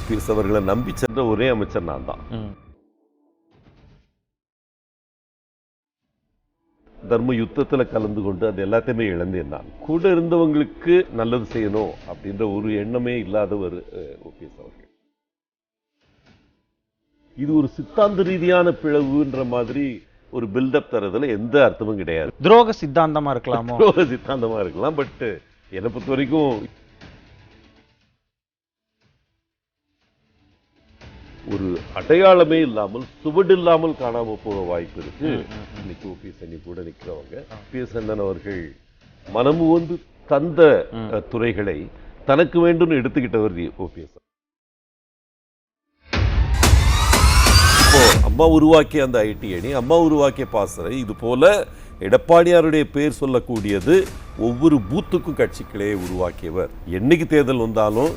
OPS அவர்களை நம்பி சென்ற ஒரே அமைச்சர் நான் தான். தர்ம யுத்தத்தில் கலந்து கொண்டு அது எல்லாத்தையுமே இழந்தேன். நான் கூட இருந்தவங்களுக்கு நல்லது செய்யணும் அப்படின்ற ஒரு எண்ணமே இல்லாதவர் ஓபிஎஸ் அவர்கள். இது ஒரு சித்தாந்த ரீதியான பிளவுன்ற மாதிரி ஒரு பில்டப் தரதுல எந்த அர்த்தமும் கிடையாது. துரோக சித்தாந்தமா இருக்கலாமோ? துரோக சித்தாந்தமா இருக்கலாம். பட் என்னை பொறுத்த வரைக்கும் ஒரு அடையாளமே இல்லாமல் சுவடு இல்லாமல் காணாம போக வாய்ப்பு இருக்கு. இன்னைக்கு ஓபிஎஸ் அண்ணி கூட நிற்கிறவங்க, ஓபிஎஸ் அண்ணன் அவர்கள் மனமு வந்து தந்த துறைகளை தனக்கு வேண்டும் எடுத்துக்கிட்டவர் ஓபிஎஸ். அம்மா உருவாக்கிய அந்த ஐடி அணி, அம்மா உருவாக்கிய பாசறை, இது போல எடப்பாடியாருடைய பேர் சொல்லக்கூடியது ஒவ்வொரு பூத்துக்கும் கட்சிகளே உருவாக்கியவர். என்னைக்கு தேர்தல் வந்தாலும்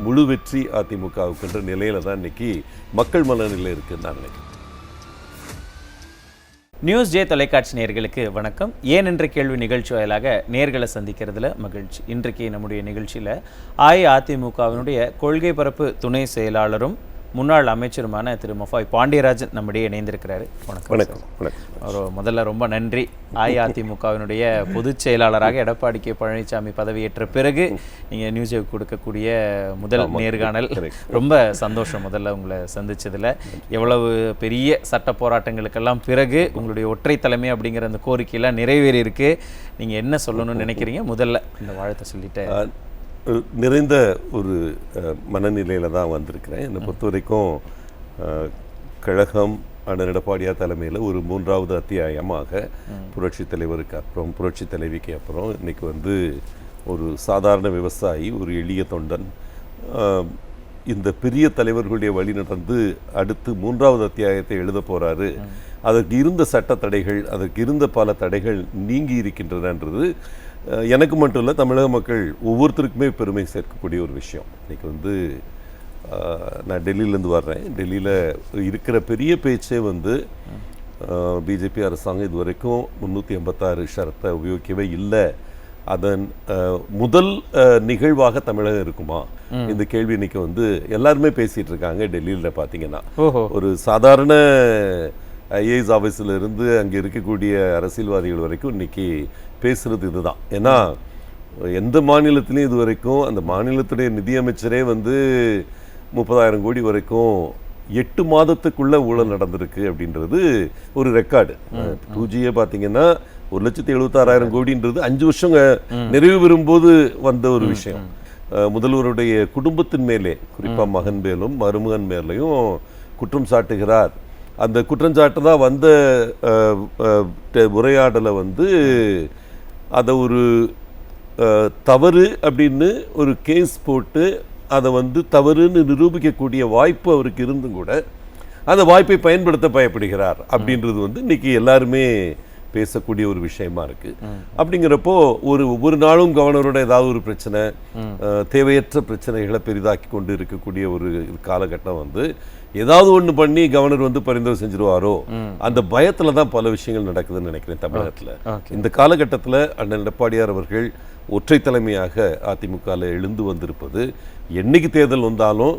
முழு வெற்றி அதிமுகவுக்குன்ற நிலையில தான் இன்னைக்கு மக்கள் மனநிலை இருக்குன்னு நான் நினைக்கிறேன். நியூஸ் ஜே தொலைக்காட்சி நேயர்களுக்கு வணக்கம். ஏன் என்ற கேள்வி நிகழ்ச்சி வாயிலாக நேர்களை சந்திக்கிறதுல மகிழ்ச்சி. இன்றைக்கு நம்முடைய நிகழ்ச்சியில் அஇஅதிமுகவினுடைய கொள்கை பரப்பு துணை செயலாளரும் முன்னாள் அமைச்சருமான திரு மஃபாய் பாண்டியராஜன் நம்முடைய இணைந்திருக்கிறாரு. வணக்கம். முதல்ல ரொம்ப நன்றி. அஇஅதிமுகவினுடைய பொதுச் செயலாளராக எடப்பாடி கே பழனிசாமி பதவியேற்ற பிறகு நீங்கள் நியூஸுக்கு கொடுக்கக்கூடிய முதல் நேர்காணல். ரொம்ப சந்தோஷம் முதல்ல உங்களை சந்திச்சதில். எவ்வளவு பெரிய சட்ட போராட்டங்களுக்கெல்லாம் பிறகு உங்களுடைய ஒற்றை தலைமை அப்படிங்கிற அந்த கோரிக்கையெல்லாம் நிறைவேறி இருக்கு. நீங்கள் என்ன சொல்லணும்னு நினைக்கிறீங்க? முதல்ல இந்த வாழ்த்தை சொல்லிட்டு நிறைந்த ஒரு மனநிலையில் தான் வந்திருக்கிறேன். என்னை பொறுத்த வரைக்கும் கழகம் அண்ணன் எடப்பாடியார் தலைமையில் ஒரு 3வது அத்தியாயமாக புரட்சி தலைவருக்கு அப்புறம் புரட்சி தலைவிக்கு அப்புறம் இன்றைக்கி வந்து ஒரு சாதாரண விவசாயி, ஒரு எளிய தொண்டன் இந்த பெரிய தலைவர்களுடைய வழி நடந்து அடுத்து 3வது அத்தியாயத்தை எழுத போகிறாரு. அதற்கு இருந்த சட்ட தடைகள், அதற்கு இருந்த பல தடைகள் நீங்கி இருக்கின்றனன்றது எனக்கு மட்டும் இல்லை, தமிழக மக்கள் ஒவ்வொருத்தருக்குமே பெருமை சேர்க்கக்கூடிய ஒரு விஷயம். இன்றைக்கி வந்து நான் டெல்லியிலேருந்து வர்றேன். டெல்லியில் இருக்கிற பெரிய பேச்சே வந்து பிஜேபி அரசாங்கம் இது வரைக்கும் 386 ஷரத்தை உபயோகிக்கவே இல்லை. அதன் முதல் நிகழ்வாக தமிழகம் இருக்குமா இந்த கேள்வி இன்னைக்கு வந்து எல்லாருமே பேசிகிட்டு இருக்காங்க. டெல்லியில் பார்த்தீங்கன்னா ஒரு சாதாரண ஐஏஎஸ் ஆஃபீஸில் இருந்து அங்கே இருக்கக்கூடிய அரசியல்வாதிகள் வரைக்கும் இன்னைக்கு பேசுகிறது இதுதான். ஏன்னா எந்த மாநிலத்திலையும் இது வரைக்கும் அந்த மாநிலத்துடைய நிதியமைச்சரே வந்து 30,000 கோடி வரைக்கும் 8 மாதத்துக்குள்ள ஊழல் நடந்திருக்கு அப்படின்றது ஒரு ரெக்கார்டு. 2Gயே பார்த்தீங்கன்னா 1,76,000 கோடின்றது 5 வருஷம் நிறைவு பெறும்போது வந்த ஒரு விஷயம். முதல்வருடைய குடும்பத்தின் மேலே, குறிப்பாக மகன் மேலும் மருமகன் மேலையும் குற்றம் சாட்டுகிறார். அந்த குற்றஞ்சாட்டு தான் வந்த உரையாடலை வந்து அதை ஒரு தவறு அப்படின்னு ஒரு கேஸ் போட்டு அதை வந்து தவறுன்னு நிரூபிக்கக்கூடிய வாய்ப்பு அவருக்கு இருந்தும் கூட அந்த வாய்ப்பை பயன்படுத்த பயப்படுகிறார் அப்படின்றது வந்து இன்னைக்கு எல்லாருமே பேசக்கூடிய ஒரு விஷயமா இருக்கு. அப்படிங்கிறப்போ ஒவ்வொரு நாளும் கவர்னரோட ஏதாவது ஒரு பிரச்சனை, தேவையற்ற பிரச்சனைகளை பெரிதாக்கி கொண்டு இருக்கக்கூடிய ஒரு காலகட்டம் வந்து ஏதாவது ஒன்று பண்ணி கவர்னர் வந்து பரிந்துரை செஞ்சிருவாரோ அந்த பயத்துல தான் பல விஷயங்கள் நடக்குதுன்னு நினைக்கிறேன் தமிழகத்துல. இந்த காலகட்டத்தில் அண்ணன் எடப்பாடியார் அவர்கள் ஒற்றை தலைமையாக அதிமுகவில் எழுந்து வந்திருப்பது என்னைக்கு தேர்தல் வந்தாலும்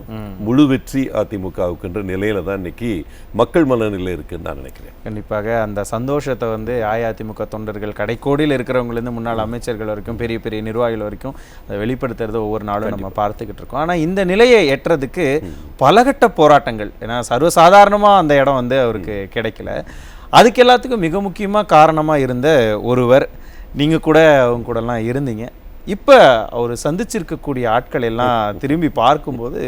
முழு வெற்றி அதிமுகவுக்குன்ற நிலையில தான் இன்னைக்கு மக்கள் மனநிலை இருக்குன்னு நான் நினைக்கிறேன். கண்டிப்பாக அந்த சந்தோஷத்தை வந்து அஇஅதிமுக தொண்டர்கள் கடைக்கோடியில் இருக்கிறவங்கலேருந்து முன்னாள் அமைச்சர்கள் வரைக்கும் பெரிய பெரிய நிர்வாகிகள் வரைக்கும் அதை வெளிப்படுத்துறது ஒவ்வொரு நாளும் நம்ம பார்த்துக்கிட்டு இருக்கோம். ஆனால் இந்த நிலையை எட்டுறதுக்கு பலகட்ட போராட்டங்கள், ஏன்னா சர்வசாதாரணமாக அந்த இடம் வந்து அவருக்கு கிடைக்கல. அதுக்கு எல்லாத்துக்கும் மிக முக்கியமாக காரணமாக இருந்த ஒருவர், நீங்கள் கூட அவங்க கூடலாம் இருந்தீங்க. இப்போ அவர் சந்திச்சிருக்கக்கூடிய ஆட்கள் எல்லாம் திரும்பி பார்க்கும்போது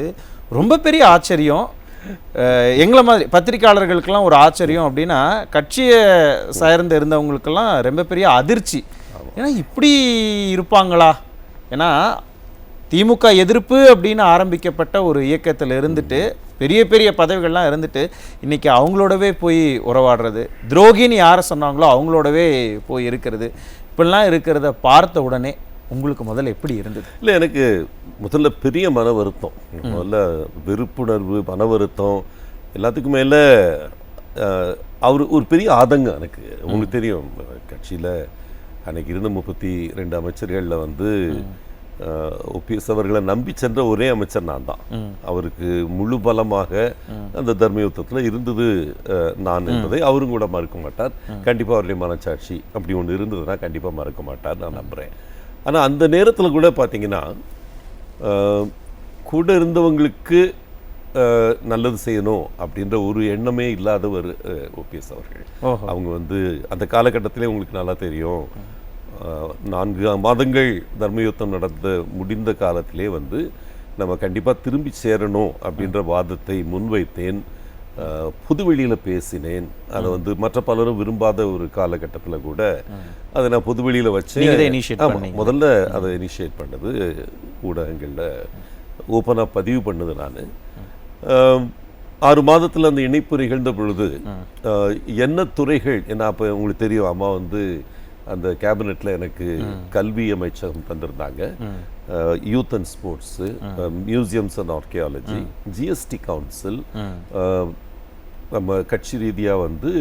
ரொம்ப பெரிய ஆச்சரியம். எங்களை மாதிரி பத்திரிகையாளர்களுக்கெல்லாம் ஒரு ஆச்சரியம் அப்படின்னா, கட்சியை சார்ந்து இருந்தவங்களுக்கெல்லாம் ரொம்ப பெரிய அதிர்ச்சி. ஏன்னா இப்படி இருப்பாங்களா? ஏன்னா திமுக எதிர்ப்பு அப்படின்னு ஆரம்பிக்கப்பட்ட ஒரு இயக்கத்தில் இருந்துட்டு பெரிய பெரிய பதவிகள்லாம் இருந்துட்டு இன்றைக்கி அவங்களோடவே போய் உறவாடுறது, துரோகின்னு யாரை சொன்னாங்களோ அவங்களோடவே போய் இருக்கிறது, இப்படிலாம் இருக்கிறத பார்த்த உடனே உங்களுக்கு முதல்ல எப்படி இருந்தது? இல்லை, எனக்கு முதல்ல பெரிய மன வருத்தம், முதல்ல வெறுப்புணர்வு, மன வருத்தம், எல்லாத்துக்கும் மேலே அவர் ஒரு பெரிய ஆதங்கம். எனக்கு உங்களுக்கு தெரியும், கட்சியில் அன்றைக்கி இருந்த 32 அமைச்சர்களில் வந்து OPS அவர்களை நம்பி சென்ற ஒரே அமைச்சர் நான் தான். அவருக்கு முழு பலமாக அந்த தர்ம யுத்தத்தில் இருந்தது நான் என்பதை அவரும் கூட மறுக்க மாட்டார். கண்டிப்பாக அவருடைய மனச்சாட்சி அப்படி ஒன்று இருந்ததுன்னா கண்டிப்பாக மறுக்க மாட்டார், நான் நம்புகிறேன். ஆனால் அந்த நேரத்தில் கூட பார்த்தீங்கன்னா கூட இருந்தவங்களுக்கு நல்லது செய்யணும் அப்படின்ற ஒரு எண்ணமே இல்லாதவர் OPS அவர்கள். அவங்க வந்து அந்த காலகட்டத்திலே உங்களுக்கு நல்லா தெரியும், 4 மாதங்கள் தர்மயுத்தம் முடிந்த காலத்திலே வந்து நம்ம கண்டிப்பாக திரும்பி சேரணும் அப்படின்ற வாதத்தை முன்வைத்தேன். பொதுவெளியில் பேசினேன். அதை வந்து மற்ற பலரும் விரும்பாத ஒரு காலகட்டத்தில் கூட அதை நான் பொதுவெளியில் வச்சேன். முதல்ல அதை இனிஷியேட் பண்ணது ஊடகங்களில் ஓப்பனாக பதிவு பண்ணது நான். 6 மாதத்தில் அந்த இணைப்பு நிகழ்ந்த பொழுது என்ன துறைகள், ஏன்னா அப்போ உங்களுக்கு தெரியும் அம்மா வந்து அந்த கேபினெட்டில் எனக்கு கல்வி அமைச்சகம் தந்திருந்தாங்க, youth and sports, museums and archaeology, GST council, நம்ம கட்சி ரீதியாக வந்து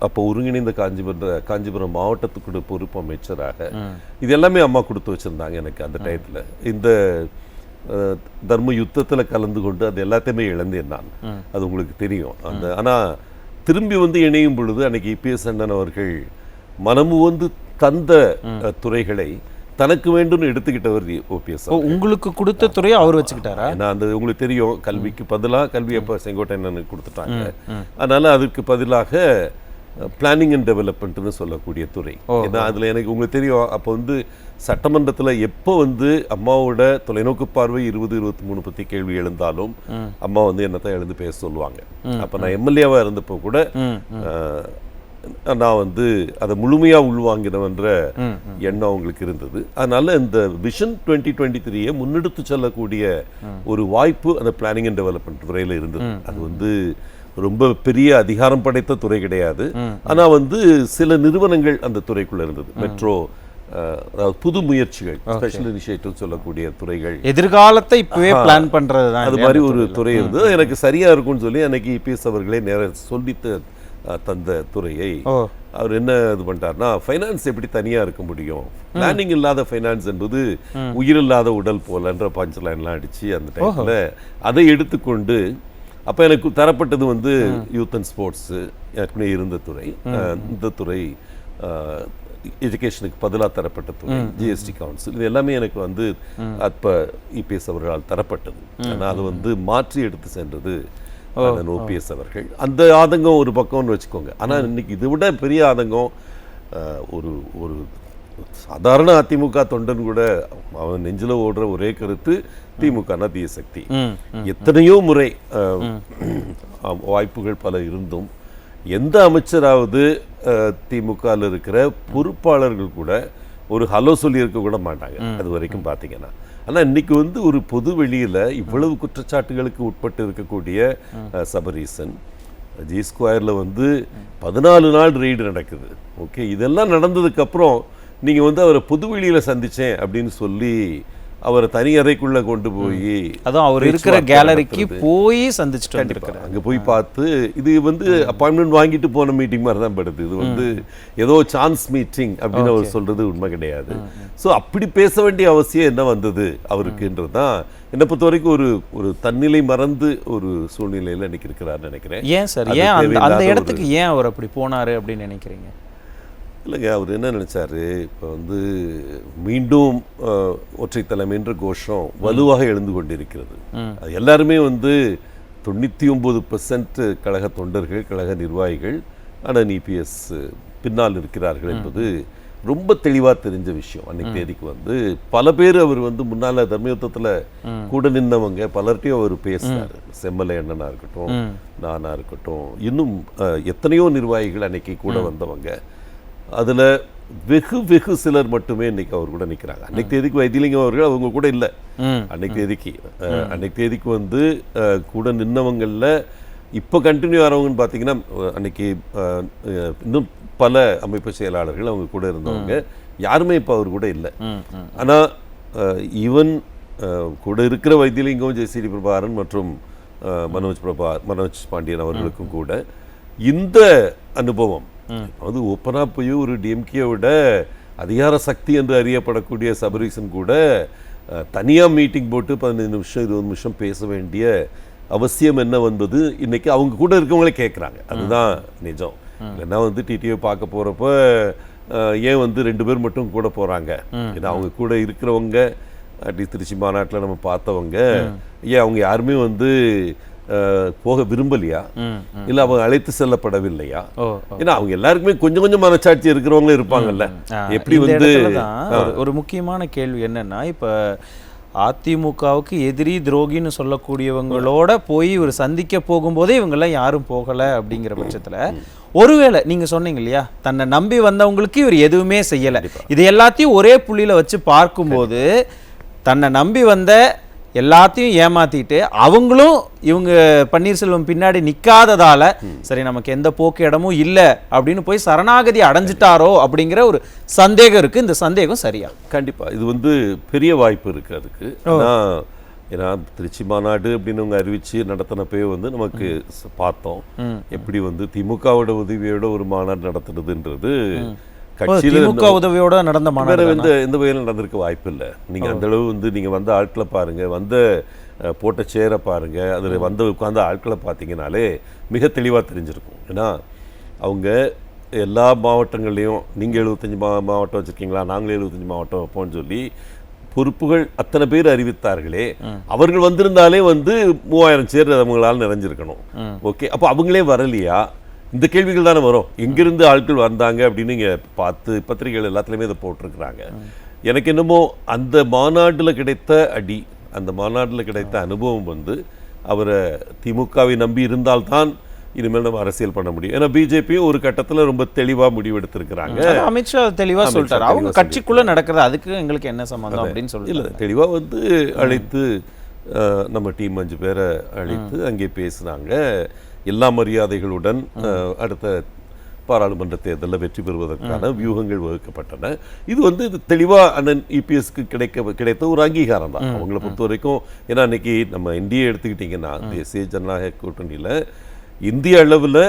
அப்போ ஒருங்கிணைந்த காஞ்சிபுரம் மாவட்டத்துக்கு பொறுப்பு அமைச்சராக இது எல்லாமே அம்மா கொடுத்து வச்சுருந்தாங்க எனக்கு அந்த டயத்தில். இந்த தர்ம யுத்தத்தில் கலந்து கொண்டு அது எல்லாத்தையுமே இழந்தேன் நான், அது உங்களுக்கு தெரியும். அந்த ஆனால் திரும்பி வந்து இணையும் பொழுது அன்னைக்கு EPS அண்ணன் அவர்கள் மனமு வந்து தந்த துறைகளை தனக்கு வேண்டும் எடுத்துக்கிட்டவர் OPS. உங்களுக்கு கொடுத்த துறையை அவர் வச்சுக்கிட்டாரா? ஏன்னா அந்த உங்களுக்கு தெரியும், கல்விக்கு பதிலாக கல்வி அப்போ செங்கோட்டையனுக்கு கொடுத்துட்டாங்க. அதனால அதுக்கு பதிலாக பிளானிங் அண்ட் டெவலப்மெண்ட்னு சொல்லக்கூடிய துறை. ஏன்னா அதில் எனக்கு உங்களுக்கு தெரியும், அப்போ வந்து சட்டமன்றத்தில் எப்போ வந்து அம்மாவோட தொலைநோக்கு பார்வை 20-23 பற்றி கேள்வி எழுந்தாலும் அம்மா வந்து என்னத்தான் எழுந்து பேச சொல்லுவாங்க. அப்போ நான் MLA-வாக இருந்தப்போ கூட நான் வந்து அதை முழுமையாக உள்வாங்கினவன்ற எண்ணம் அவங்களுக்கு இருந்தது. அதனால இந்த விஷன் 2023 முன்னெடுத்து செல்லக்கூடிய ஒரு வாய்ப்பு அந்த பிளானிங் அண்ட் டெவலப்மெண்ட் துறையில் இருந்தது. அது வந்து ரொம்ப பெரிய அதிகாரம் படைத்த துறை கிடையாது, ஆனால் வந்து சில நிறுவனங்கள் அந்த துறைக்குள்ள இருந்தது. மெட்ரோ, அதாவது புது முயற்சிகள், ஸ்பெஷல் இனிஷியேட்டிவ் சொல்லக்கூடிய துறைகள், எதிர்காலத்தை இப்பவே பிளான் பண்றது தான், அது மாதிரி ஒரு துறை இருந்தது. எனக்கு சரியா இருக்கும்னு சொல்லி அன்னைக்கு EPS அவர்களே சொல்லி தந்த துறையை அவர் என்ன இது பண்ணிட்டார்னா, ஃபைனான்ஸ் எப்படி தனியா இருக்க முடியும், பிளானிங் இல்லாத ஃபைனான்ஸ் என்பது உயிரில்லாத உடல் போலன்ற பஞ்ச்லைன்லாம் அடிச்சு அந்த டைம்ல அதை எடுத்துக்கொண்டு அப்போ எனக்கு தரப்பட்டது வந்து யூத் அண்ட் ஸ்போர்ட்ஸு ஏற்கனவே இருந்த துறை, இந்த துறை எஜுகேஷனுக்கு பதிலாக தரப்பட்ட துறை, GST கவுன்சில், இது எல்லாமே எனக்கு வந்து அப்போ EPS அவர்களால் தரப்பட்டது. ஆனால் அதை வந்து மாற்றி எடுத்து சென்றது OPS அவர்கள். அந்த ஆதங்கம் ஒரு பக்கம்னு வச்சுக்கோங்க. ஆனால் இன்னைக்கு இதை விட பெரிய ஆதங்கம், ஒரு ஒரு சாதாரண அதிமுக தொண்டன் கூட அவன் நெஞ்சில் ஓடுற ஒரே கருத்து திமுகனா தீய சக்தி. எத்தனையோ முறை வாய்ப்புகள் பல இருந்தும் எந்த அமைச்சராவது திமுகவில் இருக்கிற பொறுப்பாளர்கள் கூட ஒரு ஹலோ சொல்லியிருக்க கூட மாட்டாங்க அது வரைக்கும் பார்த்தீங்கன்னா. ஆனால் இன்னைக்கு வந்து ஒரு பொது வெளியில் இவ்வளவு குற்றச்சாட்டுகளுக்கு உட்பட்டு இருக்கக்கூடிய சபரீசன், G2 வந்து 14 நாள் ரெய்டு நடக்குது. ஓகே, இதெல்லாம் நடந்ததுக்கப்புறம் நீங்கள் வந்து அவரை பொது வெளியில் சந்தித்தேன் அப்படின்னு சொல்லி அவரை தனி அறைக்குள்ளே கொண்டு போய், அதான் அவர் இருக்கிற கேலரிக்கு போய் சந்திச்சுட்டு வந்துருக்காரு. அங்கே போய் பார்த்து இது வந்து அப்பாயின்மெண்ட் வாங்கிட்டு போன மீட்டிங் மாதிரி தான் படுது. இது வந்து ஏதோ சான்ஸ் மீட்டிங் அப்படின்னு அவர் சொல்கிறது உண்மை கிடையாது. ஸோ அப்படி பேச வேண்டிய அவசியம் என்ன வந்தது அவருக்குன்றது தான் என்னை பொறுத்த வரைக்கும் ஒரு தன்னிலை மறந்து ஒரு சூழ்நிலையில் இன்னைக்கு இருக்கிறாருன்னு நினைக்கிறேன். ஏன் சார், ஏன் அந்த இடத்துக்கு ஏன் அவர் அப்படி போனார் அப்படின்னு நினைக்கிறீங்க? இல்லைங்க, அவர் என்ன நினச்சாரு, இப்போ வந்து மீண்டும் ஒற்றை தலைமைன்ற கோஷம் வலுவாக எழுந்து கொண்டிருக்கிறது. அது எல்லாருமே வந்து 99% கழக தொண்டர்கள், கழக நிர்வாகிகள் அண்ணன் EPS பின்னால் இருக்கிறார்கள் என்பது ரொம்ப தெளிவாக தெரிஞ்ச விஷயம். அன்னைக்கு தேதிக்கு வந்து பல பேர் அவர் வந்து முன்னால் தர்மயுத்தத்தில் கூட நின்றவங்க பலர்கிட்டையும் அவர் பேசினார். செம்மலை அண்ணனாக இருக்கட்டும், நானாக இருக்கட்டும், இன்னும் எத்தனையோ நிர்வாகிகள் அன்னைக்கு கூட வந்தவங்க. அதில் வெகு சிலர் மட்டுமே இன்னைக்கு அவர் கூட நிற்கிறாங்க. அன்னைக்கு தேதிக்கு வைத்தியலிங்கம் அவர்கள் அவங்க கூட இல்லை. அன்னைக்கு தேதிக்கு வந்து கூட நின்னவங்களில் இப்போ கண்டினியூ ஆகிறவங்கன்னு பார்த்தீங்கன்னா, அன்னைக்கு இன்னும் பல அமைப்பு செயலாளர்கள் அவங்க கூட இருந்தவங்க யாருமே இப்போ அவர் கூட இல்லை. ஆனால் ஈவன் கூட இருக்கிற வைத்தியலிங்கம், JCD பிரபாகரன் மற்றும் மனோஜ் பாண்டியன் அவர்களுக்கும் கூட இந்த அனுபவம், அது ஓப்பனாக போய் ஒரு DMK-வோட அதிகார சக்தி என்று அறியப்படக்கூடிய சபரீசன் கூட தனியாக மீட்டிங் போட்டு 15 நிமிஷம் 20 நிமிஷம் பேச வேண்டிய அவசியம் என்ன வந்தது இன்னைக்கு அவங்க கூட இருக்கவங்களே கேட்குறாங்க. அதுதான் நிஜம். இல்லைன்னா டிடியை பார்க்க போகிறப்ப ஏன் 2 பேர் மட்டும் கூட போகிறாங்க, ஏன்னா அவங்க கூட இருக்கிறவங்க அட்லீஸ்ட் திருச்சி மாநாட்டில் நம்ம பார்த்தவங்க ஏன் அவங்க யாருமே போக விரும்பலையா, இல்ல அவங்க அழைத்து செல்லப்படவில்லையா? ஏன்னா அவங்க எல்லாருக்குமே கொஞ்சம் கொஞ்சம் மனச்சாட்சி இருக்கிறவங்களும் இருப்பாங்கல்ல. எப்படி ஒரு முக்கியமான கேள்வி என்னன்னா, இப்ப அதிமுகவுக்கு எதிரி துரோகின்னு சொல்லக்கூடியவங்களோட போய் ஒரு சந்திக்க போகும்போதே இவங்கெல்லாம் யாரும் போகலை அப்படிங்கிற பட்சத்தில் ஒருவேளை நீங்கள் சொன்னீங்க இல்லையா, தன்னை நம்பி வந்தவங்களுக்கு இவர் எதுவுமே செய்யலை, இது எல்லாத்தையும் ஒரே புள்ளியில் வச்சு பார்க்கும்போது தன்னை நம்பி வந்த எல்லாத்தையும் ஏமாத்திட்டு அவங்களும் இவங்க பன்னீர்செல்வம் பின்னாடி நிற்காததால சரி நமக்கு எந்த போக்கு இடமும் இல்லை அப்படின்னு போய் சரணாகதி அடைஞ்சிட்டாரோ அப்படிங்கிற ஒரு சந்தேகம் இருக்கு. இந்த சந்தேகம் சரியா? கண்டிப்பா இது பெரிய வாய்ப்பு இருக்கு அதுக்கு. ஏன்னா திருச்சி மாநாடு அப்படின்னு அவங்க அறிவிச்சு நடத்தினப்பே நமக்கு பார்த்தோம் எப்படி திமுகவோட உதவியோட ஒரு மாநாடு நடத்துறதுன்றது திமுக உதவியோட நடந்த மாநாடு எந்த வகையில் நடந்திருக்க வாய்ப்பு இல்லை. நீங்க அந்த அளவு நீங்க வந்த ஆட்களை பாருங்க, போட்ட சேரை பாருங்க, அதில் உட்கார்ந்த ஆட்களை பார்த்தீங்கன்னாலே மிக தெளிவாக தெரிஞ்சிருக்கும். ஏன்னா அவங்க எல்லா மாவட்டங்கள்லையும் நீங்க 75 மாவட்டம் வச்சிருக்கீங்களா, நாங்களும் 75 மாவட்டம் வைப்போம்னு சொல்லி பொறுப்புகள் அத்தனை பேர் அறிவித்தார்களே, அவர்கள் வந்திருந்தாலே 3000 சேர் அவங்களால நிறைஞ்சிருக்கணும். ஓகே, அப்போ அவங்களே வரலையா? இந்த கேள்விகள் தானே வரும். எங்கிருந்து ஆட்கள் வந்தாங்க அப்படின்னு நீங்கள் பார்த்து பத்திரிகைகள் எல்லாத்துலேயுமே இதை போட்டிருக்கிறாங்க. எனக்கு என்னமோ அந்த மாநாட்டில் கிடைத்த அடி, அந்த மாநாட்டில் கிடைத்த அனுபவம் அவரை திமுகவை நம்பி இருந்தால்தான் இனிமேல் நம்ம அரசியல் பண்ண முடியும். ஏன்னா பிஜேபியும் ஒரு கட்டத்தில் ரொம்ப தெளிவாக முடிவெடுத்திருக்கிறாங்க. அமித்ஷா தெளிவாக சொல்லிட்டாரு, அவங்க கட்சிக்குள்ளே நடக்கிறது அதுக்கு எங்களுக்கு என்ன சம்பந்தம் அப்படின்னு சொல்லி இல்லை, தெளிவாக அழைத்து நம்ம டீம் 5 பேரை அழைத்து அங்கே பேசுனாங்க. எல்லா மரியாதைகளுடன் அடுத்த பாராளுமன்ற தேர்தலில் வெற்றி பெறுவதற்கான வியூகங்கள் வகுக்கப்பட்டன. இது தெளிவாக அண்ணன் இபிஎஸ்க்கு கிடைத்த ஒரு அங்கீகாரம் தான் அவங்கள பொறுத்த வரைக்கும். ஏன்னா இன்னைக்கு நம்ம இந்தியா எடுத்துக்கிட்டிங்கன்னா தேசிய ஜனநாயக கூட்டணியில் இந்திய அளவில்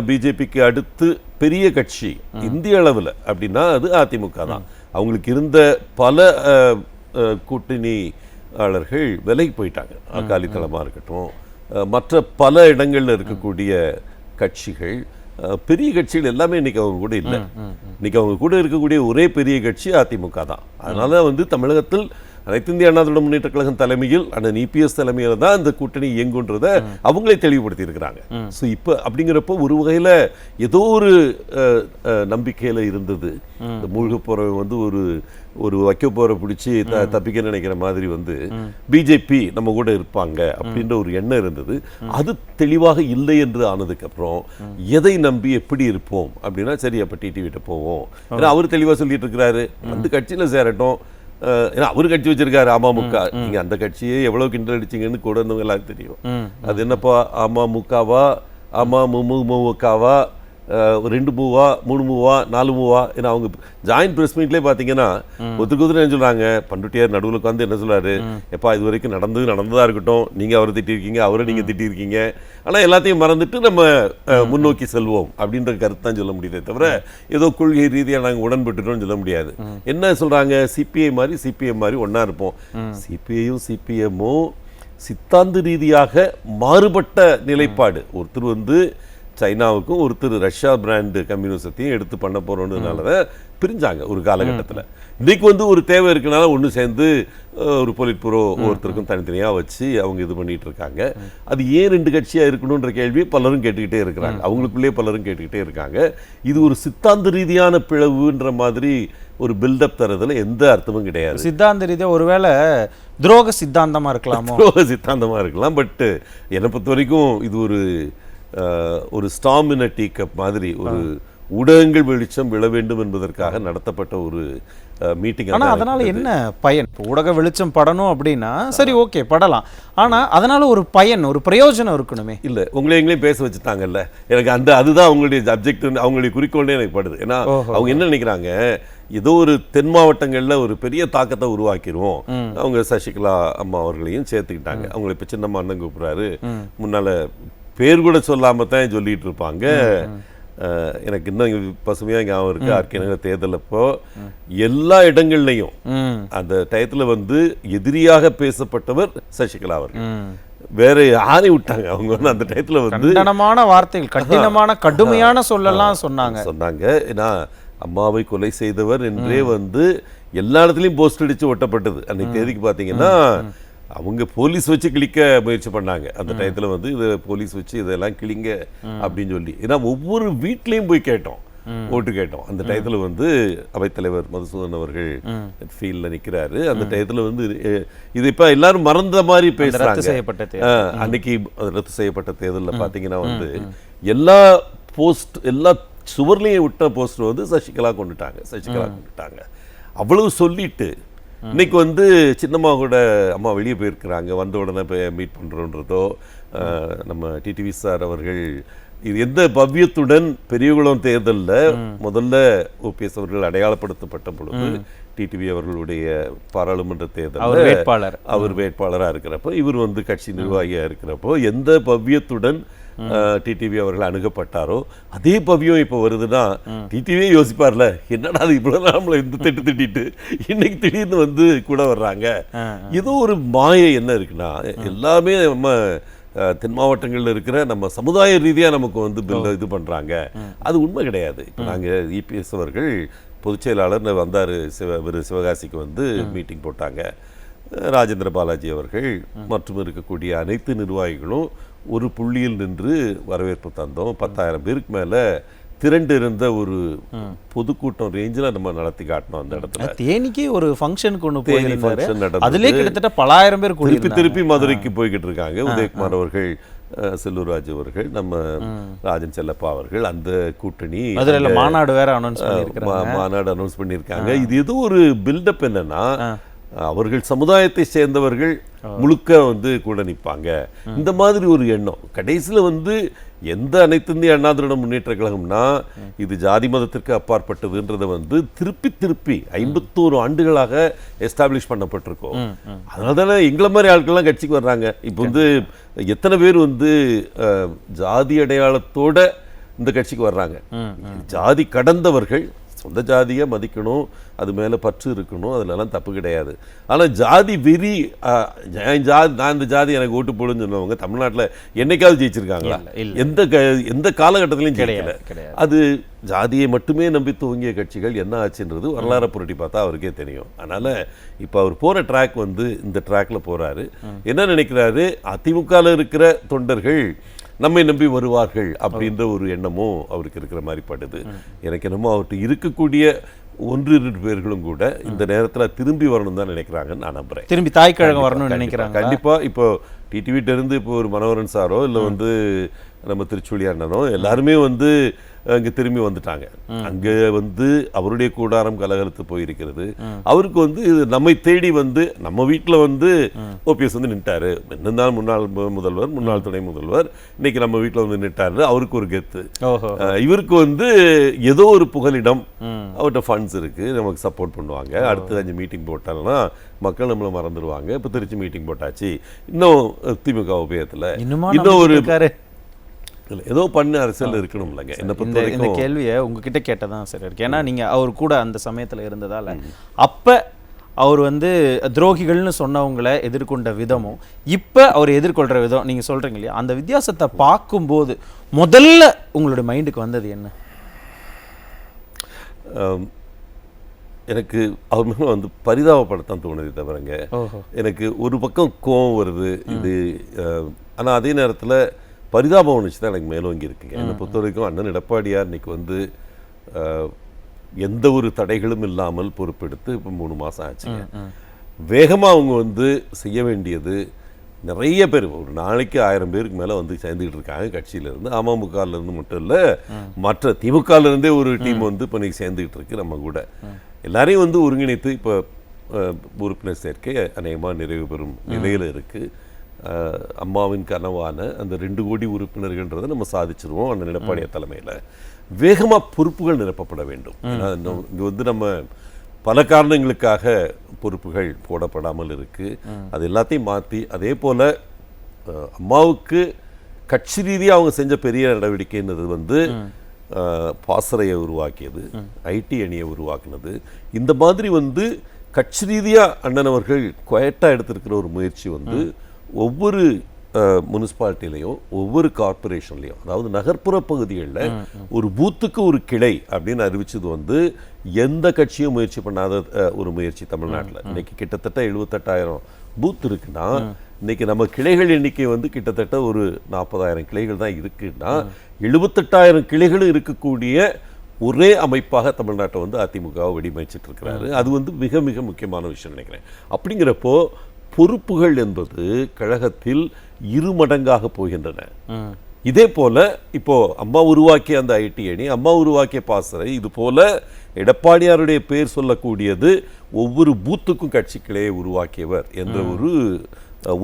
பிஜேபிக்கு அடுத்து பெரிய கட்சி இந்திய அளவில் அப்படின்னா அது அதிமுக தான். அவங்களுக்கு இருந்த பல கூட்டணியாளர்கள் விலகி போயிட்டாங்க. அகாலி தளமாக இருக்கட்டும், மற்ற பல இடங்கள்ல இருக்கக்கூடிய கட்சிகள், பெரிய கட்சிகள் எல்லாமே இன்னைக்கு அவங்க கூட இல்லை. இன்னைக்கு அவங்க கூட இருக்கக்கூடிய ஒரே பெரிய கட்சி அதிமுக தான். அதனால தமிழகத்தில் அனைத்து இந்திய அண்ணா திராவிட முன்னேற்ற கழகம் தலைமையில் அண்ணன் இபிஎஸ் தலைமையில தான் இந்த கூட்டணி இயங்குன்றதை அவங்களே தெளிவுபடுத்தி இருக்கிறாங்க. ஸோ இப்போ அப்படிங்கிறப்போ ஒரு வகையில் ஏதோ ஒரு நம்பிக்கையில் இருந்தது. இந்த மூழ்க போறவங்க ஒரு வைக்க போற பிடிச்சி தப்பிக்க நினைக்கிற மாதிரி பிஜேபி நம்ம கூட இருப்பாங்க அப்படின்ற ஒரு எண்ணம் இருந்தது. அது தெளிவாக இல்லை என்று ஆனதுக்கு அப்புறம் எதை நம்பி எப்படி இருப்போம் அப்படின்னா சரி அப்ப டிடி விட்டு போவோம். ஏன்னா அவர் தெளிவா சொல்லிட்டு இருக்கிறாரு, கட்சியில சேரட்டும். ஏன்னா அவரு கட்சி வச்சிருக்காரு அமமுக. நீங்க அந்த கட்சியே எவ்வளவு கிண்டல் அடிச்சிங்கன்னு கூட இருந்தவங்க எல்லாரும் தெரியும். அது என்னப்பா அமமுகவா அமமுகவா 2 மூவா 3 மூவா 4 மூவா? ஏன்னா அவங்க ஜாயின்ட் பிரஸ் மீட்லேயே பார்த்தீங்கன்னா ஒத்துக்குதுன்னு என்ன சொல்றாங்க, பண்ருட்டியார் நடுவில் உட்காந்து என்ன சொல்றாரு, எப்பா இது வரைக்கும் நடந்ததா இருக்கட்டும், நீங்க அவரை திட்டிருக்கீங்க, அவரை நீங்க திட்டிருக்கீங்க, ஆனால் எல்லாத்தையும் மறந்துட்டு நம்ம முன்னோக்கி செல்வோம் அப்படின்ற கருத்து தான் சொல்ல முடியுதே தவிர ஏதோ கொள்கை ரீதியாக நாங்கள் உடன்பட்டுட்டோம்னு சொல்ல முடியாது. என்ன சொல்றாங்க, சிபிஎம் மாதிரி ஒன்னா இருப்போம். சிபிஐயும் சிபிஎம்மும் சித்தாந்த ரீதியாக மாறுபட்ட நிலைப்பாடு. ஒருத்தர் சைனாவுக்கும் ஒருத்தர் ரஷ்யா பிராண்டு கம்யூனிசத்தையும் எடுத்து பண்ண போறோம்ன்றதுனால பிரிஞ்சாங்க ஒரு காலகட்டத்தில். இன்னைக்கு ஒரு தேவை இருக்கனால ஒன்று சேர்ந்து ஒரு பொலிட் புரோ ஒருத்தருக்கும் தனித்தனியாக வச்சு அவங்க இது பண்ணிட்டு இருக்காங்க. அது ஏன் 2 கட்சியாக இருக்கணுன்ற கேள்வி பலரும் கேட்டுக்கிட்டே இருக்கிறாங்க, அவங்களுக்குள்ளே பலரும் கேட்டுக்கிட்டே இருக்காங்க. இது ஒரு சித்தாந்த ரீதியான பிளவுன்ற மாதிரி ஒரு பில்டப் தரதுல எந்த அர்த்தமும் கிடையாது. சித்தாந்த ரீதியாக ஒருவேளை துரோக சித்தாந்தமாக இருக்கலாம், துரோக சித்தாந்தமாக இருக்கலாம். பட் என்னை பொறுத்த வரைக்கும் இது ஒரு ஸ்டார்ம் இன் அ டீ கப் மாதிரி ஒரு ஊடகங்கள் வெளிச்சம் விழ வேண்டும் என்பதற்காக நடத்தப்பட்ட ஒரு மீட்டிங். ஆனால் அதனால என்ன பயன்? ஊடக வெளிச்சம் படணும் அப்படின்னா சரி ஓகே படலாம், ஆனால் அதனால ஒரு பயன் ஒரு பிரயோஜனம் இருக்கணுமே. இல்லை, எங்களையும் பேச வச்சுட்டாங்கல்ல, எனக்கு அதுதான் அவங்களுடைய அப்ஜெக்டிவ், அவங்களுடைய குறிக்கோள்னே எனக்கு படுது. ஏன்னா அவங்க என்ன நினைக்கிறாங்க, ஏதோ ஒரு தென் மாவட்டங்களில் ஒரு பெரிய தாக்கத்தை உருவாக்கிடுவோம். அவங்க சசிகலா அம்மா அவர்களையும் சேர்த்துக்கிட்டாங்க. அவங்களை இப்போ சின்னம்மா அண்ணன் கூப்பிட்றாரு, முன்னால பேர் கூட சொல்லாம தான் சொல்லிட்டு இருப்பாங்க. எனக்கு இன்னும் பசுமையாக ஞாபகம் இருக்குது, ஆர்கே நகர் தேர்தல் அப்போ எல்லா இடங்கள்லையும் அந்த டயத்தில் வந்து எதிரியாக பேசப்பட்டவர் சசிகலா அவர்கள். வேற யாரையும் விட்டாங்க அவங்க வந்து அந்த டயத்தில் வந்து கண்டனமான வார்த்தைகள், கடினமான கடுமையான சொல்லலாம் சொன்னாங்க. ஏன்னா அம்மாவை கொலை செய்தவர் என்றே வந்து எல்லா இடத்துலையும் போஸ்ட் அடிச்சு ஒட்டப்பட்டது. அன்னைக்கு தேதிக்கு பார்த்தீங்கன்னா அவங்க போலீஸ் வச்சு கிழிக்க முயற்சி பண்ணாங்க அந்த டயத்தில் வந்து, இது போலீஸ் வச்சு இதெல்லாம் கிழிங்க அப்படின்னு சொல்லி. ஏன்னா ஒவ்வொரு வீட்லேயும் போய் கேட்டோம், ஓட்டு கேட்டோம். அந்த டயத்தில் வந்து அவைத்தலைவர் மதுசூதன் அவர்கள் ஃபீல்டில் நிற்கிறாரு. அந்த டயத்தில் வந்து இது இப்போ எல்லாரும் மறந்த மாதிரி பேசுகிறாங்க. அன்னைக்கு ரத்து செய்யப்பட்ட தேர்தலில் பார்த்தீங்கன்னா வந்து எல்லா சுவர்லையும் விட்ட போஸ்டர் வந்து சசிகலா கொண்டுட்டாங்க. அவ்வளவு சொல்லிட்டு இன்னைக்கு வந்து சின்னம்மா கூட அம்மா வெளியே போயிருக்கிறாங்க, வந்த உடனே போய் மீட் பண்ணுறோன்றதோ, நம்ம டிடிவி சார் அவர்கள் இது எந்த பவ்யத்துடன் பெரியகுளம் தேர்தலில் முதல்ல ஓபிஎஸ் அவர்கள் அடையாளப்படுத்தப்பட்ட பொழுது டிடிவி அவர்களுடைய பாராளுமன்ற தேர்தல் அவர் வேட்பாளராக இருக்கிறப்போ, இவர் வந்து கட்சி நிர்வாகியாக இருக்கிறப்போ எந்த பவ்யத்துடன் டிடிவி அவர்கள் அணுகப்பட்டாரோ அதே பவ்யம் இப்போ வருதுன்னா டிடிவியே யோசிப்பார்ல, என்னடா அது இவ்வளோ நம்மளை இந்த திட்டிட்டு இன்னைக்கு திடீர்னு வந்து கூட வர்றாங்க. ஏதோ ஒரு மாயை என்ன இருக்குன்னா, எல்லாமே நம்ம தென் மாவட்டங்களில் இருக்கிற நம்ம சமுதாய ரீதியாக நமக்கு வந்து பில் இது பண்ணுறாங்க. அது உண்மை கிடையாது. இப்போ நாங்கள் இபிஎஸ் அவர்கள் பொதுச் செயலாளர் வந்தார், சிவகாசிக்கு வந்து மீட்டிங் போட்டாங்க. ராஜேந்திர பாலாஜி அவர்கள் மற்றும் இருக்கக்கூடிய அனைத்து நிர்வாகிகளும் ஒரு புள்ளியில் நின்று வரவேற்பு தந்தோம். 10,000 பேருக்கு மேலே திரண்டு இருந்த ஒரு பொதுக்கூட்டம் ரேஞ்சில் நம்ம நடத்தி காட்டணும். அந்த இடத்துல தேனிக்கு ஒரு ஃபங்க்ஷனுக்கு ஒன்று போயிருந்தாரு, அதிலே கிட்டத்தட்ட பலாயிரம் பேர் திருப்பி மதுரைக்கு போய்கிட்டு இருக்காங்க. உதயகுமார் அவர்கள், செல்லூர்ராஜ் அவர்கள், நம்ம ராஜன் செல்லப்பா அவர்கள், அந்த கூட்டணி மாநாடு வேற அனௌன்ஸ் பண்ணியிருக்காங்க. இது ஏதோ ஒரு பில்டப் என்னன்னா, அவர்கள் சமுதாயத்தை சேர்ந்தவர்கள் முழுக்க வந்து கூட நிற்பாங்க, இந்த மாதிரி ஒரு எண்ணம். கடைசியில் வந்து எந்த அனைத்து இந்திய அண்ணா திராவிட முன்னேற்ற கழகம்னா இது ஜாதி மதத்திற்கு அப்பாற்பட்டதுன்றதை வந்து திருப்பி 51 ஆண்டுகளாக எஸ்டாப்ளிஷ் பண்ணப்பட்டிருக்கோம். அதனால தானே எங்களை மாதிரி ஆட்கள்லாம் கட்சிக்கு வர்றாங்க. இப்போ வந்து எத்தனை பேர் வந்து ஜாதி அடையாளத்தோட இந்த கட்சிக்கு வர்றாங்க. ஜாதி கடந்தவர்கள் சொந்த ஜாதியை மதிக்கணும், அது மேலே பற்று இருக்கணும், அதுலலாம் தப்பு கிடையாது. ஆனால் ஜாதி வெறி, நான் இந்த ஜாதி எனக்கு ஓட்டு போடுன்னு சொன்னவங்க தமிழ்நாட்டில் என்னைக்காவது ஜெயிச்சிருக்காங்களா? எந்த காலகட்டத்திலையும் ஜெயிக்கல. அது ஜாதியை மட்டுமே நம்பி துவங்கிய கட்சிகள் என்ன ஆச்சுன்றது வரலாறு புரட்டி பார்த்தா அவருக்கே தெரியும். அதனால் இப்போ அவர் போகிற ட்ராக் வந்து இந்த ட்ராக்ல போகிறாரு. என்ன நினைக்கிறாரு, அதிமுகவில் இருக்கிற தொண்டர்கள் நம்மை நம்பி வருவார்கள் அப்படின்ற ஒரு எண்ணமும் அவருக்கு இருக்கிற மாதிரி படுது. எனக்கு என்னமோ அவர்கிட்ட இருக்கக்கூடிய 1-2 பேர்களும் கூட இந்த நேரத்தில் திரும்பி வரணும் தான் நினைக்கிறாங்கன்னு நான் நம்புறேன். திரும்பி தாய்க்கழகம் வரணும்னு நினைக்கிறாங்க. கண்டிப்பாக இப்போ டிடிவிட்ட இருந்து இப்போ ஒரு மனோகரன் சாரோ இல்லை வந்து நம்ம திருச்சூழி அண்ணனோ எல்லாருமே வந்து அங்கே திரும்பி வந்துட்டாங்க. அங்கே வந்து அவருடைய கூடாரம் கலகலத்து போயிருக்கிறது. அவருக்கு வந்து நம்மை தேடி வந்து நம்ம வீட்டில் வந்து ஓபிஎஸ் வந்து நின்ட்டாரு. என்னதான் முன்னாள் முதல்வர், முன்னாள் துணை முதல்வர், இன்னைக்கு நம்ம வீட்டில் வந்து நின்ட்டாரு. அவருக்கு ஒரு கெத்து. இவருக்கு வந்து ஏதோ ஒரு புகலிடம், அவர்கிட்ட ஃபண்ட்ஸ் இருக்கு, நமக்கு சப்போர்ட் பண்ணுவாங்க. அடுத்து 5 மீட்டிங் போட்டாங்கன்னா மக்கள் நம்மளை மறந்துடுவாங்க. இப்போ திருச்சி மீட்டிங் போட்டாச்சு, இன்னும் திமுக உபயோகத்தில் இன்னும் ஒரு ஏதோ பண்ண அரசியல் இருக்கணும் இல்லைங்க. இந்த கேள்வியை உங்ககிட்ட கேட்டதான் சரி இருக்கு. ஏன்னா நீங்கள் அவர் கூட அந்த சமயத்தில் இருந்ததால் அப்போ அவர் வந்து துரோகிகள்னு சொன்னவங்களை எதிர்கொண்ட விதமும் இப்போ அவர் எதிர்கொள்கிற விதம் நீங்கள் சொல்கிறீங்க இல்லையா, அந்த வித்தியாசத்தை பார்க்கும்போது முதல்ல உங்களுடைய மைண்டுக்கு வந்தது என்ன? எனக்கு அவர் மேலே வந்து பரிதாபப்படத்தான் தோணுது தவிரங்க, எனக்கு ஒரு பக்கம் கோவம் வருது இது. ஆனால் அதே நேரத்தில் பரிதாபம் உணர்ச்சி தான் எனக்கு மேலோங்கி இருக்குங்க. என்னை பொறுத்த வரைக்கும் அண்ணன் எடப்பாடியார் இன்னைக்கு வந்து எந்த ஒரு தடைகளும் இல்லாமல் பொறுப்பெடுத்து இப்போ 3 மாதம் ஆச்சுங்க. வேகமாக அவங்க வந்து செய்ய வேண்டியது, நிறைய பேர் ஒரு நாளைக்கு 1000 பேருக்கு மேலே வந்து சேர்ந்துக்கிட்டு இருக்காங்க கட்சியிலேருந்து. அமமுகலேருந்து மட்டும் இல்லை, மற்ற திமுகலேருந்தே ஒரு டீம் வந்து இப்போ இன்னைக்கு சேர்ந்துக்கிட்டு இருக்கு நம்ம கூட. எல்லாரையும் வந்து ஒருங்கிணைத்து இப்போ உறுப்பினர் சேர்க்கை அநேகமாக நிறைவு பெறும் நிலையில் இருக்குது. அம்மாவின் கனவான அந்த 2 கோடி உறுப்பினர்கள்ன்றதை நம்ம சாதிச்சிருவோம் அந்த எடப்பாடியார் தலைமையில். வேகமாக பொறுப்புகள் நிரப்பப்பட வேண்டும். இங்கே வந்து நம்ம பல காரணங்களுக்காக பொறுப்புகள் போடப்படாமல் இருக்குது. அது எல்லாத்தையும் மாற்றி, அதே போல் அம்மாவுக்கு கட்சி ரீதியாக அவங்க செஞ்ச பெரிய நடவடிக்கைன்றது வந்து பாசறையை உருவாக்கியது, ஐடி அணியை உருவாக்குனது, இந்த மாதிரி வந்து கட்சி ரீதியாக அண்ணன் அவர்கள் குவைட்டாக எடுத்திருக்கிற ஒரு முயற்சி வந்து ஒவ்வொரு முனிசிபாலிட்டிலையும் ஒவ்வொரு கார்பரேஷன்லையும், அதாவது நகர்ப்புற பகுதிகளில் ஒரு பூத்துக்கு ஒரு கிளை அப்படின்னு அறிவிச்சது வந்து எந்த கட்சியும் முயற்சி பண்ணாத ஒரு முயற்சி தமிழ்நாட்டில். இன்னைக்கு கிட்டத்தட்ட 78,000 பூத் இருக்குன்னா, இன்னைக்கு நம்ம கிளைகள் எண்ணிக்கை வந்து கிட்டத்தட்ட ஒரு 40,000 கிளைகள் தான் இருக்குன்னா, 78,000 கிளைகளும் இருக்கக்கூடிய ஒரே அமைப்பாக தமிழ்நாட்டை வந்து அதிமுகவை வடிவமைச்சிட்டு இருக்கிறாரு. அது வந்து மிக மிக முக்கியமான விஷயம் நினைக்கிறேன். அப்படிங்கிறப்போ பொறுப்புகள் என்பது கழகத்தில் 2 மடங்காக போகின்றன. இதே போல இப்போ அம்மா உருவாக்கிய அந்த ஐடி அணி, அம்மா உருவாக்கிய பாசறை, இது போல எடப்பாடியாருடைய பேர் சொல்லக்கூடியது ஒவ்வொரு பூத்துக்கும் கட்சி கிளையை உருவாக்கியவர் என்ற ஒரு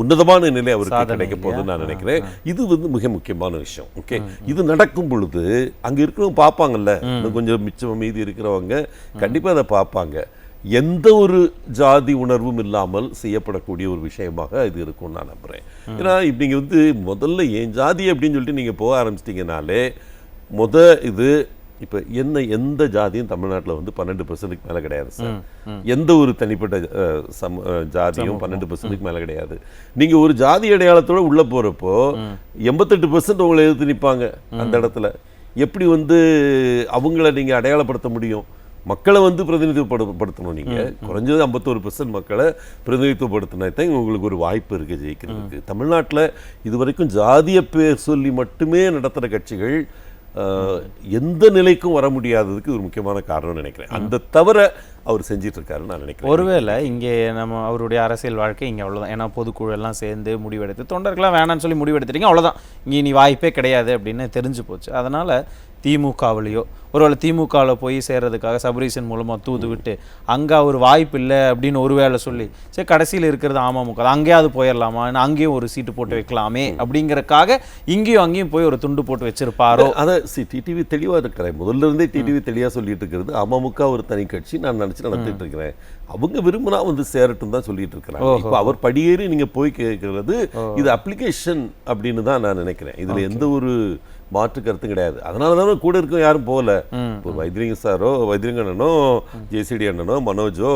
உன்னதமான நிலை அவருக்கு கிடைக்க போகுதுன்னு நான் நினைக்கிறேன். இது வந்து மிக முக்கியமான விஷயம். ஓகே, இது நடக்கும் பொழுது அங்க இருக்கிறவங்க பார்ப்பாங்கல்ல, இன்னும் கொஞ்சம் மிச்சம் மீதி இருக்கிறவங்க கண்டிப்பா அதை பார்ப்பாங்க. எந்த ஒரு ஜாதி உணர்வும் இல்லாமல் செய்யப்படக்கூடிய ஒரு விஷயமாக இது இருக்கும்னு நான் நம்புறேன். ஏன்னா நீங்க வந்து முதல்ல என் ஜாதி அப்படின்னு சொல்லிட்டு நீங்க போக ஆரம்பிச்சிட்டிங்கனாலே இது இப்போ எந்த ஜாதியும் தமிழ்நாட்டில் வந்து 12% மேலே கிடையாது சார். எந்த ஒரு தனிப்பட்ட ஜாதியும் 12% மேலே கிடையாது. நீங்கள் ஒரு ஜாதி அடையாளத்தோட உள்ளே போகிறப்போ 88% உங்களை எதிர்த்து நிற்பாங்க அந்த இடத்துல. எப்படி வந்து அவங்கள நீங்கள் அடையாளப்படுத்த முடியும்? மக்களை வந்து பிரதிநிதித்துவப்படுத்தணும். நீங்கள் குறைஞ்சது 51% மக்களை பிரதிநிதித்துவப்படுத்தினா தான் உங்களுக்கு ஒரு வாய்ப்பு இருக்குது ஜெயிக்கிறதுக்கு. தமிழ்நாட்டில் இதுவரைக்கும் ஜாதிய பேர் சொல்லி மட்டுமே நடத்துகிற கட்சிகள் எந்த நிலைக்கும் வர முடியாததுக்கு ஒரு முக்கியமான காரணம் நினைக்கிறேன். அந்த தவிர அவர் செஞ்சிட்டு இருக்காருன்னு நான் நினைக்கிறேன். ஒருவேளை இங்கே நம்ம அவருடைய அரசியல் வாழ்க்கை இங்கே அவ்வளோதான். ஏன்னா பொதுக்குழு எல்லாம் சேர்ந்து முடிவெடுத்து தொண்டர்கள்லாம் வேணான்னு சொல்லி முடிவெடுத்துட்டீங்க, அவ்வளோதான், இங்கே நீ வாய்ப்பே கிடையாது அப்படின்னு தெரிஞ்சு போச்சு. அதனால் திமுகவிலையோ ஒருவேளை திமுகவில் போய் சேர்றதுக்காக சபரீசன் மூலமாக தூது விட்டு அங்கே ஒரு வாய்ப்பு இல்லை அப்படின்னு ஒருவேளை சொல்லி சரி கடைசியில் இருக்கிறது அமமுக, அங்கேயாவது போயிடலாமா, அங்கேயும் ஒரு சீட்டு போட்டு வைக்கலாமே அப்படிங்கிறக்காக இங்கேயும் அங்கேயும் போய் ஒரு துண்டு போட்டு வச்சிருப்பாரோ? அதை டிடிவி தெளிவாக இருக்கிறேன். முதல்ல இருந்தே டிடிவி தெளிவாக சொல்லிட்டு இருக்கிறது அமமுக ஒரு தனி கட்சி நான் நினச்சி நடத்திட்டு இருக்கிறேன். அவங்க விரும்பினா வந்து சேரட்டும் தான் சொல்லிட்டு இருக்கிறாங்க. இப்போ அவர் படியேறி நீங்க போய் கேட்கறது இது அப்ளிகேஷன் அப்படின்னு தான் நான் நினைக்கிறேன். இதுல எந்த ஒரு மாற்று கருத்தும் கிடையாது. அதனால தானே கூட இருக்கும் யாரும் போகல. இப்போ வைத்திலிங்க சாரோ, வைத்திலிங்க அண்ணனோ, ஜேசிடி அண்ணனோ, மனோஜோ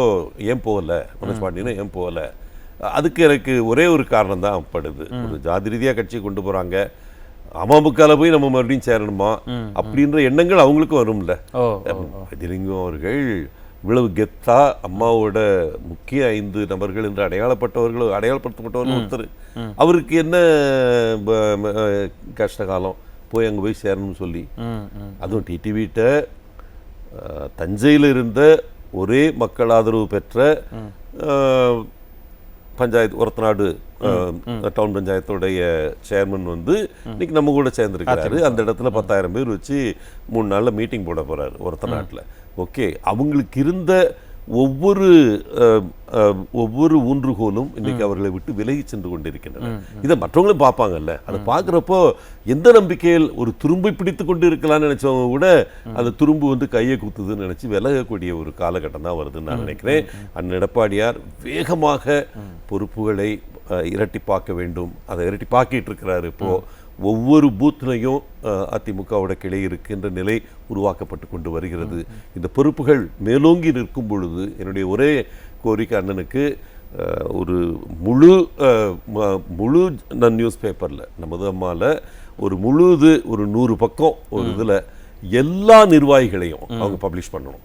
ஏன் போகல, மனோஜ் பாண்டியனோ ஏன் போகல? அதுக்கு எனக்கு ஒரே ஒரு காரணம் தான் படுது. ஒரு ஜாதி ரீதியா கட்சி கொண்டு போறாங்க, அமமுகல போய் நம்ம மறுபடியும் சேரணுமா அப்படின்ற எண்ணங்கள் அவங்களுக்கும் வரும்ல. வைத்திலிங்கம் அவர்கள் இவ்வளவு கெத்தா அம்மாவோட முக்கிய 5 நபர்கள் என்று அடையாளப்படுத்தப்பட்டவர்கள் ஒருத்தர், அவருக்கு என்ன கஷ்ட காலம் போய் அங்கே போய் சேரணும்னு சொல்லி, அதுவும் டிடிவிட்ட தஞ்சையில் இருந்த ஒரே மக்கள் ஆதரவு பெற்ற பஞ்சாயத்து ஒரத்தநாடு டவுன் பஞ்சாயத்துடைய சேர்மன் வந்து இன்னைக்கு நம்ம கூட சேர்ந்துருக்கிறாரு. அந்த இடத்துல 10,000 பேர் வச்சு 3 நாளில் மீட்டிங் போட போறாரு ஒரத்தநாட்டில். ஓகே, அவங்களுக்கு இருந்த ஒவ்வொரு ஊன்றுகோலும் இன்னைக்கு அவர்களை விட்டு விலகி சென்று கொண்டிருக்கின்றன. இதை மற்றவங்களும் பார்ப்பாங்கல்ல. அதை பார்க்குறப்போ எந்த நம்பிக்கையில் ஒரு துரும்பை பிடித்து கொண்டு இருக்கலாம்னு நினைச்சவங்க கூட அந்த துரும்பு வந்து கையை குத்துதுன்னு நினைச்சு விலகக்கூடிய ஒரு காலகட்டம் தான் வருதுன்னு நான் நினைக்கிறேன். அண்ணன் எடப்பாடியார் வேகமாக பொறுப்புகளை இரட்டிப்பாக்க வேண்டும். அதை இரட்டிப்பாக்கிட்டு இருக்கிறாரு. இப்போ ஒவ்வொரு பூத்லையும் அதிமுகவோட கிளை இருக்கின்ற நிலை உருவாக்கப்பட்டு கொண்டு வருகிறது. இந்த பொறுப்புகள் மேலோங்கி நிற்கும் பொழுது என்னுடைய ஒரே கோரிக்கை அண்ணனுக்கு ஒரு முழு நியூஸ் பேப்பரில் நமது அம்மாவில் ஒரு முழுது ஒரு 100 பக்கம் ஒரு இதில் எல்லா நிர்வாகிகளையும் அவங்க பப்ளிஷ் பண்ணணும்.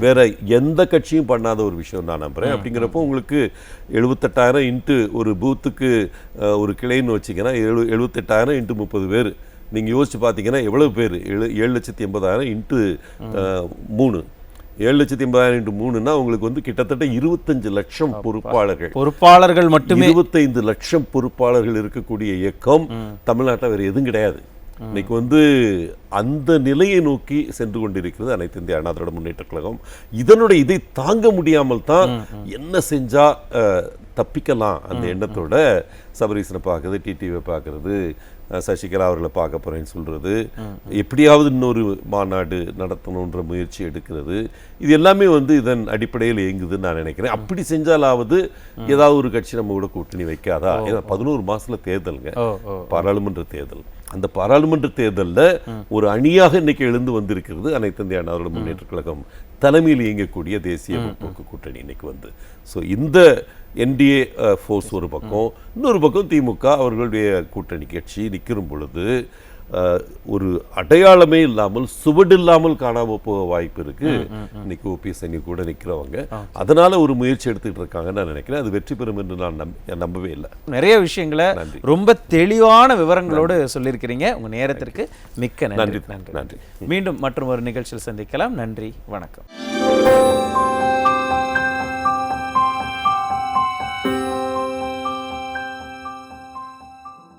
வேற எந்த கட்சியும் பண்ணாத ஒரு விஷயம் நான் நம்புறேன். அப்படிங்கிறப்போ உங்களுக்கு 78,000 இன்ட்டு ஒரு பூத்துக்கு ஒரு கிளைன்னு வச்சிங்கன்னா 78,000 இன்ட்டு 30 பேர் நீங்கள் யோசிச்சு பார்த்தீங்கன்னா எவ்வளவு பேர்? 7,80,000 இன்ட்டு 3, 7,80,000 இன்ட்டு 3ன்னா உங்களுக்கு வந்து கிட்டத்தட்ட 25 லட்சம் பொறுப்பாளர்கள் மட்டுமே. 25 லட்சம் பொறுப்பாளர்கள் இருக்கக்கூடிய இயக்கம் தமிழ்நாட்டில் வேறு எதுவும் கிடையாது. இன்னைக்கு வந்து அந்த நிலையை நோக்கி சென்று கொண்டிருக்கிறது அனைத்து இந்திய அண்ணா திராவிட முன்னேற்ற கழகம். இதை தாங்க முடியாமல் தான் என்ன செஞ்சா தப்பிக்கலாம் அந்த எண்ணத்தோட சபரீசனை பார்க்கறது, டிடிவியை பார்க்கறது, சசிகலா அவர்களை பார்க்க போறேன்னு சொல்றது, எப்படியாவது இன்னொரு மாநாடு நடத்தணுன்ற முயற்சி எடுக்கிறது, இது எல்லாமே வந்து இதன் அடிப்படையில் இயங்குதுன்னு நான் நினைக்கிறேன். அப்படி செஞ்சாலாவது ஏதாவது ஒரு கட்சி நம்ம கூட கூட்டணி வைக்காதா? ஏன்னா 11 மாசத்துல தேர்தலுங்க, பாராளுமன்ற தேர்தல். அந்த பாராளுமன்ற தேர்தலில் ஒரு அணியாக இன்னைக்கு எழுந்து வந்திருக்கிறது அனைத்து இந்திய அண்ணா திராவிட முன்னேற்றக் கழகம் தலைமையில் இயங்கக்கூடிய தேசிய முற்போக்கு கூட்டணி இன்னைக்கு வந்து. ஸோ இந்த என்டிஏ ஃபோர்ஸ் ஒரு பக்கம், இன்னொரு பக்கம் திமுக அவர்களுடைய கூட்டணி கட்சி நிற்கிற பொழுது ஒரு அடையாளமே இல்லாமல் சுவடு இல்லாமல் காணாமல் போக வாய்ப்பு இருக்கு. இன்னைக்கு ஓபிஎஸ் அணி கூட நிற்கிறவங்க அதனால ஒரு முயற்சி எடுத்துக்கிட்டு இருக்காங்கன்னு நான் நினைக்கிறேன். அது வெற்றி பெறும் என்று நான் நம்பவே இல்லை. நிறைய விஷயங்களை ரொம்ப தெளிவான விவரங்களோடு சொல்லியிருக்கிறீங்க. உங்க நேரத்திற்கு மிக்க நன்றி. நன்றி. மீண்டும் மற்றும் ஒரு நிகழ்ச்சியில் சந்திக்கலாம். நன்றி, வணக்கம்.